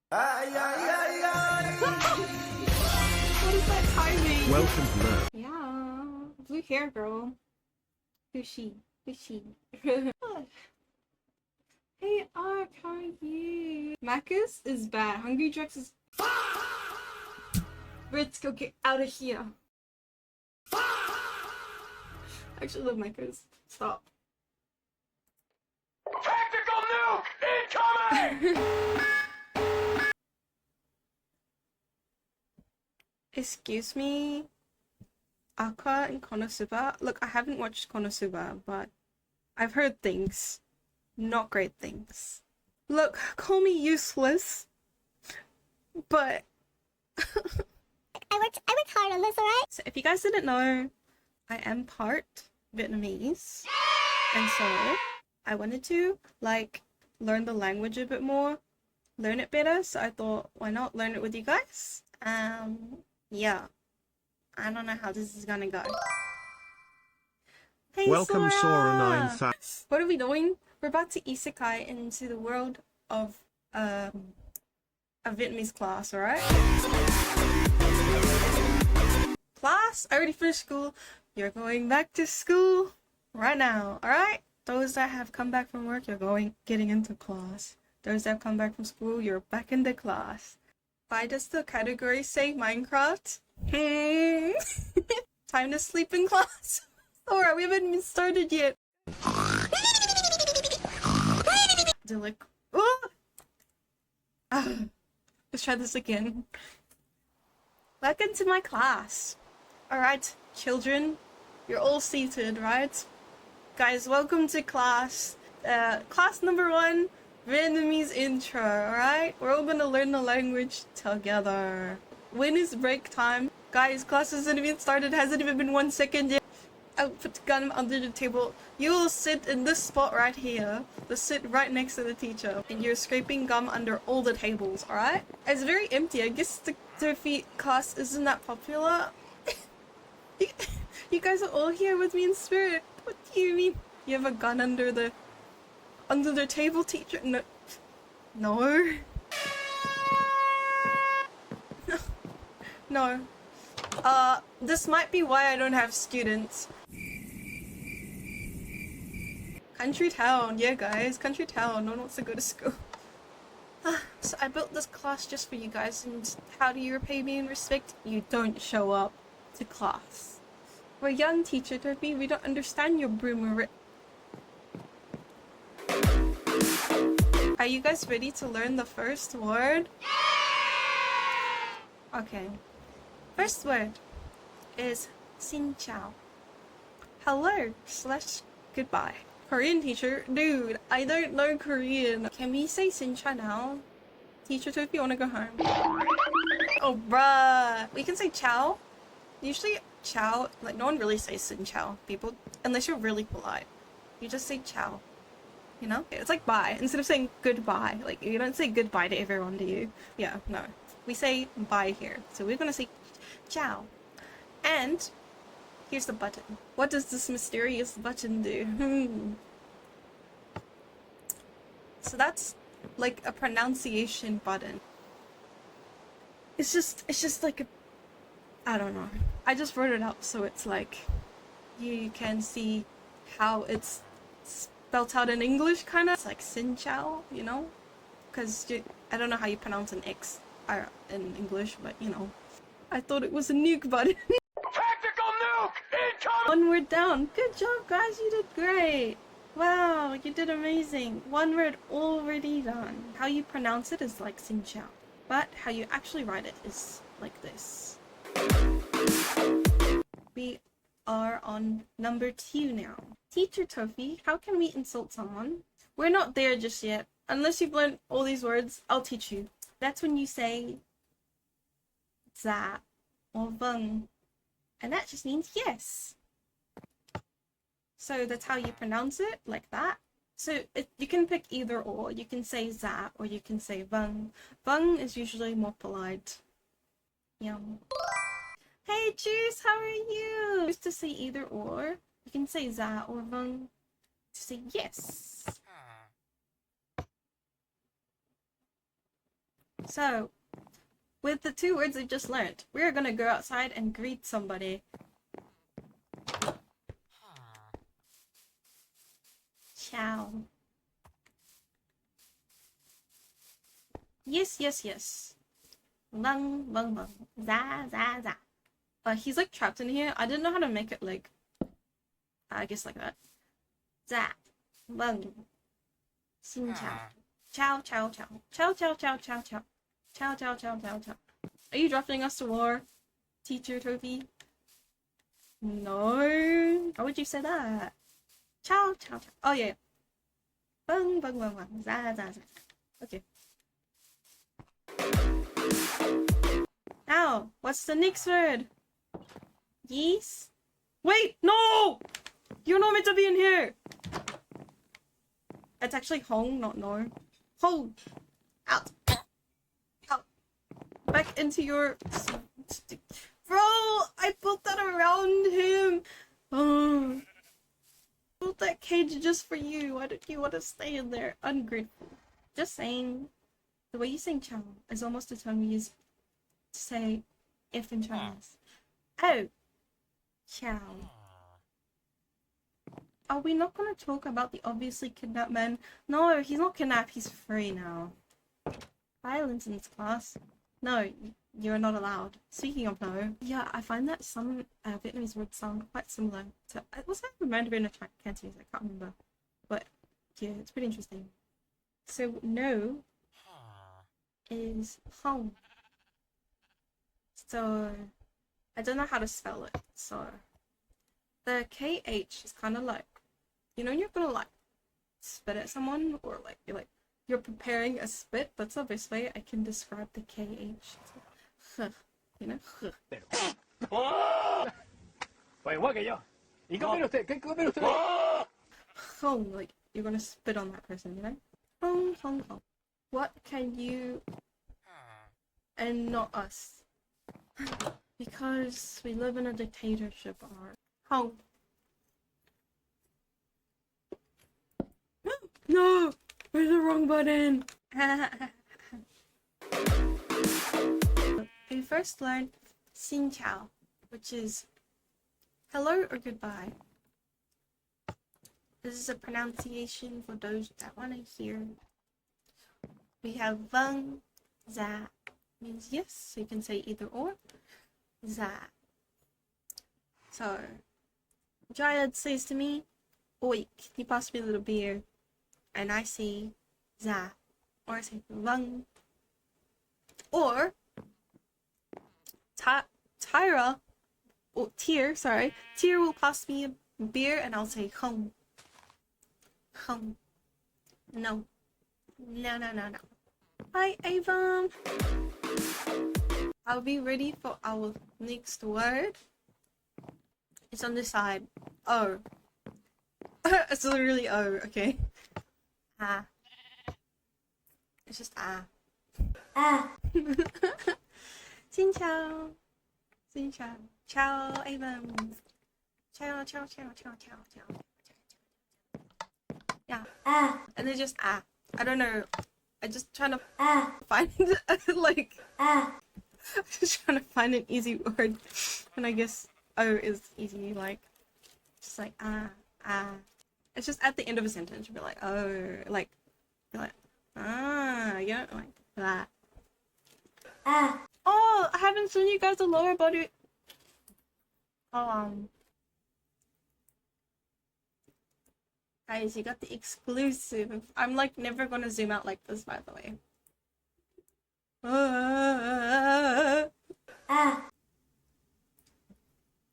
What is that timing? Welcome to Learn. Yeah, blue hair girl. Who's she? Who's she? Hey Ark, how are you? Macus is bad. Hungry Drex is. Let's go get out of here. I actually love Macus. Stop. Tactical nuke incoming! Excuse me, Aka and Konosuba. Look, I haven't watched Konosuba, but I've heard things. Not great things. Look, call me useless, but I worked hard on this, alright? so if you guys didn't know, I am part Vietnamese, and so I wanted to like learn the language a bit more, learn it better. So I thought, why not learn it with you guys? Yeah, I don't know how this is gonna go. Hey, Welcome Sora 9000. What are we doing? We're about to isekai into the world of a Vietnamese class, alright? Class, I already finished school. You're going back to school right now, alright? Those that have come back from work, you're getting into class. Those that have come back from school, you're back into class. Why does the category say Minecraft? Time to sleep in class. Alright, we haven't even started yet. They're like, oh! Let's try this again. Welcome to my class. Alright, children, you're all seated, right? Guys, welcome to class. Class number 1, Vietnamese intro, alright? We're all gonna learn the language together. When is break time? Guys, class hasn't even started, hasn't even been 1 second yet. I'll put the gun under the table. You will sit in this spot right here. You'll sit right next to the teacher. And you're scraping gum under all the tables, alright? It's very empty. I guess the Turfy class isn't that popular. You guys are all here with me in spirit. What do you mean? You have a gun under the table, teacher? No. No. No. This might be why I don't have students. Country town, yeah guys, country town, no one wants to go to school. So I built this class just for you guys, and how do you repay me in respect? You don't show up to class. We're young, teacher Turpy, we don't understand your broomer. Are you guys ready to learn the first word? Okay. First word is xin chào. Hello / goodbye. Korean teacher, dude, I don't know Korean. Can we say xin chào now? Teacher, so if you want to go home. Oh, bruh. We can say ciao. Usually, ciao, like, no one really says xin chào. People, unless you're really polite. You just say ciao. You know? It's like bye. Instead of saying goodbye. Like, you don't say goodbye to everyone, do you? Yeah, no. We say bye here. So we're gonna say ciao. And here's the button. What does this mysterious button do? So that's like a pronunciation button. It's just like a, I don't know. I just wrote it up so it's like you can see how it's spelt out in English, kind of. It's like xin chào, you know? Because I don't know how you pronounce an X in English, but you know. I thought it was a nuke button. Tactical nuke incoming! One word down. Good job, guys. You did great. Wow, you did amazing. One word already done. How you pronounce it is like xin chào, but how you actually write it is like this. We are on number 2 now. Teacher Tofi, how can we insult someone? We're not there just yet. Unless you've learned all these words, I'll teach you. That's when you say za or vâng, and that just means yes. So that's how you pronounce it, like that. So you can pick either or. You can say za or you can say vâng. Vâng is usually more polite. Yum. Hey Juice, how are you? Just to say either or. You can say za or vâng to say yes. So, with the 2 words I just learned, we're gonna go outside and greet somebody. Ciao. Yes, yes, yes. Vâng, vâng, vâng. Za, za, za. He's like trapped in here. I didn't know how to make it like, I guess like that. Za, vâng. Xin chào. Ciao, ciao, ciao. Ciao, ciao, ciao, ciao, ciao. Ciao, ciao, ciao, ciao, ciao. Are you drafting us to war, teacher Toby? No. How would you say that? Ciao, ciao, ciao. Oh yeah. Vâng, vâng, vâng, vâng. Za, za, za. Okay. Now, what's the next word? Yes? Wait, no! You're not meant to be in here! It's actually hong, not no. Hong! Out! Out! Back into your... Bro! I built that around him! Oh. Built that cage just for you. Why did you want to stay in there? Ungrateful. Just saying. The way you sing chow is almost the tone we use to say if in Chinese. Oh! Chow. Are we not gonna talk about the obviously kidnapped man? No, he's not kidnapped, he's free now. Violence in this class? No, you're not allowed. Speaking of no, yeah, I find that some Vietnamese words sound quite similar to... What's that Mandarin or Cantonese? I can't remember. But, yeah, it's pretty interesting. So, no is home. So, I don't know how to spell it, so... The KH is kind of like, you know, you're gonna like spit at someone, or like you're preparing a spit. That's the best way I can describe the KH. Like, you know. Like you're gonna spit on that person, you know. Hong, hong, hong. What can you and not us? Because we live in a dictatorship. Hong. No! Where's the wrong button? We first learned xin chào, which is hello or goodbye. This is a pronunciation for those that want to hear. We have vâng, za, means yes, so you can say either or. Za. So, Dryad says to me, oi, can you pass me a little beer? And I say, za. Or I say, vâng. Or, Tyra, or Tyr will pass me a beer and I'll say, hung. Hung. No. No, no, no, no. Hi, Avon. I'll be ready for our next word. It's on this side. Oh. It's literally O, okay. Ah. It's just ah. Ah. Xin chào. Xin chào. Ciao, Avon. Ciao, ciao, ciao, ciao, ciao, ciao. Yeah. Ah. And then just ah. I don't know. I'm just trying to find like Ah. I'm just trying to find an easy word. And I guess O is easy, like just like ah. It's just at the end of a sentence, you'll be like, oh, like you're like ah, you know, like that. Ah. Oh, I haven't shown you guys the lower body. Guys, you got the exclusive. I'm like never gonna zoom out like this, by the way.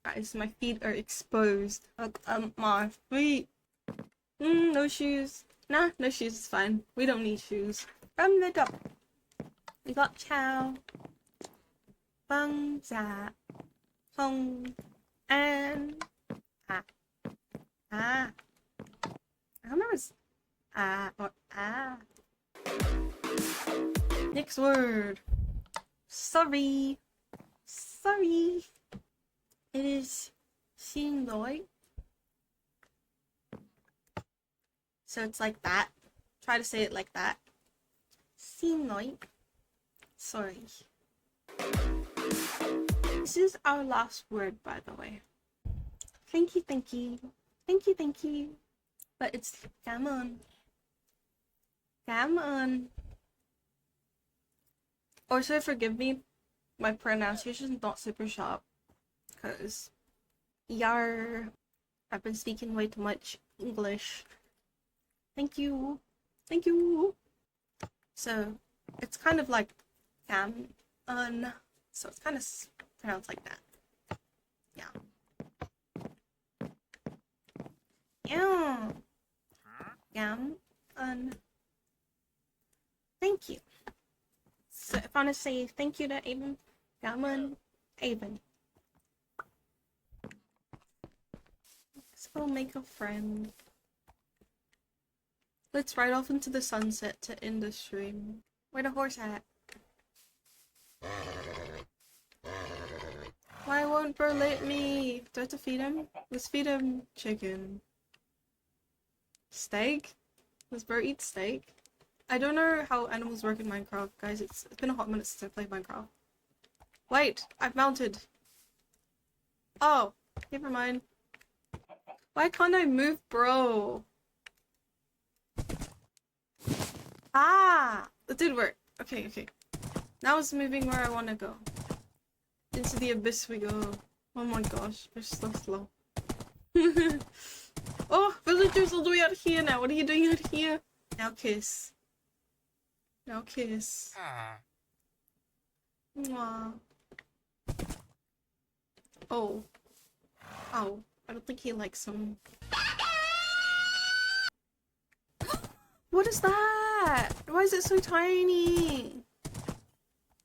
Guys, my feet are exposed. My feet. No shoes. Nah, no shoes is fine. We don't need shoes. From the top, we got chow, bang, za, hong, and ah. Ah. I remember it's ah or ah. Next word. Sorry. Sorry. It is xin lỗi. So it's like that. Try to say it like that. Xin lỗi. Sorry. This is our last word, by the way. Thank you, thank you. Thank you, thank you. But it's come on. Come on. Also, forgive me, my pronunciation is not super sharp. Because, yar, I've been speaking way too much English. Thank you. Thank you. So, it's kind of like come on. So it's kind of pronounced like that. Yeah. Yeah. Come on. Thank you. So if I want to say thank you to Avon, come on, Avon. Let's go make a friend. Let's ride off into the sunset to end the stream. Where the horse at? Why won't bro let me? Do I have to feed him? Let's feed him chicken. Steak? Does bro eat steak? I don't know how animals work in Minecraft, guys. It's been a hot minute since I played Minecraft. Wait, I've mounted. Oh, never mind. Why can't I move, bro? Ah, it did work. Okay, okay. Now it's moving where I want to go. Into the abyss we go. Oh my gosh, we're so slow. Oh, villagers all the way out here now. What are you doing out here? Now kiss. Now kiss. Mwah. Oh. Oh. I don't think he likes him. What is that? Why is it so tiny?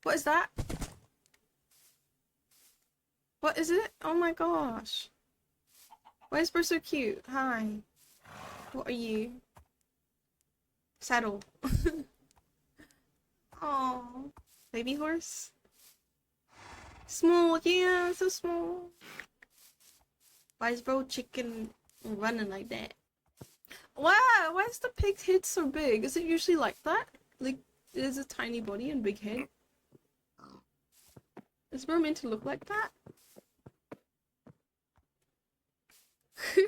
What is that? What is it? Oh my gosh. Why is Bro so cute? Hi. What are you? Saddle. Oh, baby horse? Small, yeah, so small. Why is Bro chicken running like that? Wow, why is the pig's head so big? Is it usually like that? Like, there's a tiny body and big head? Is Bro meant to look like that? I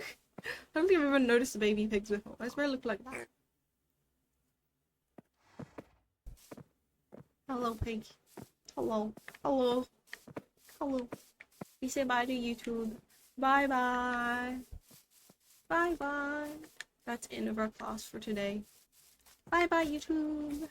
don't think I've ever noticed baby pigs before. Why does Bro look like that? Hello, pig. Hello. Hello. Hello. We say bye to YouTube. Bye bye. Bye bye. That's the end of our class for today. Bye bye, YouTube.